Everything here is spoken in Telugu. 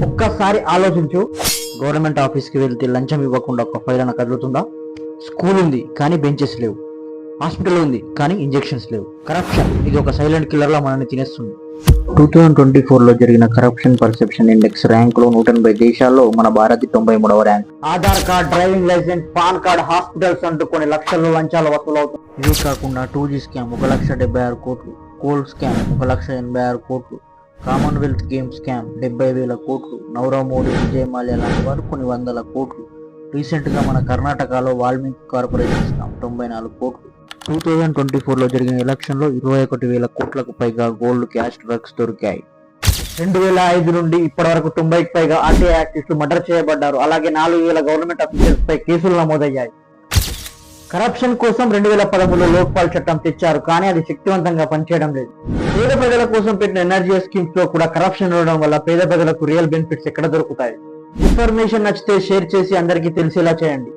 ఒక్కసారి ఆలోచించు. గవర్నమెంట్ ఆఫీస్కి వెళ్తే లంచం ఇవ్వకుండా ఒక ఫైల్ అన్న కదులుతుందా? స్కూల్ ఉంది కానీ బెంచెస్ లేవు. హాస్పిటల్ ఉంది కానీ ఇంజెక్షన్స్ లేవు. కరప్షన్ ఇది ఒక సైలెంట్ కిల్లర్ లా మనల్ని తినేస్తుంది. 2024లో జరిగిన కరప్షన్ పర్సెప్షన్ ఇండెక్స్ ర్యాంక్ లో 180 దేశాల్లో మన భారత్ 93వ rank. Aadhaar card, driving licence, PAN card, hospitals అంటూ కొన్ని లక్షల్లో లంచాలు వసూలవుతుంది. ఇదే కాకుండా 2G స్కామ్ 1,76 కోట్లు, కోల్డ్ స్కామ్ 1,86 కోట్లు, కామన్వెల్త్ గేమ్స్ స్కామ్ 70,000 కోట్లు, నవరవ్ మోడీ, విజయ్ మాల్యా లాంటి వారు కొన్ని వందల కోట్లు. రీసెంట్ గా మన కర్ణాటకలో వాల్మీకి కార్పొరేషన్ స్కామ్ 94 కోట్లు. 2024లో జరిగిన ఎలక్షన్ లో 21,000 కోట్లకు పైగా గోల్డ్, క్యాష్, డ్రగ్స్ దొరికాయి. 2005 నుండి ఇప్పటి వరకు 90కి పైగా ఆర్టీఐ యాక్టివిస్టులు మర్డర్ చేయబడ్డారు. అలాగే 4,000 గవర్నమెంట్ అఫీషియల్స్ పై కేసులు నమోదయ్యాయి. కరప్షన్ కోసం 2013లో లోక్పాల్ చట్టం తెచ్చారు, కానీ అది శక్తివంతంగా పనిచేయడం లేదు. పేద ప్రజల కోసం పెట్టిన ఎనర్జీ స్కీమ్స్ లో కూడా కరప్షన్ ఉండడం వల్ల పేద ప్రజలకు రియల్ బెనిఫిట్స్ ఎక్కడ దొరుకుతాయి? ఇన్ఫర్మేషన్ నచ్చితే షేర్ చేసి అందరికీ తెలిసేలా చేయండి.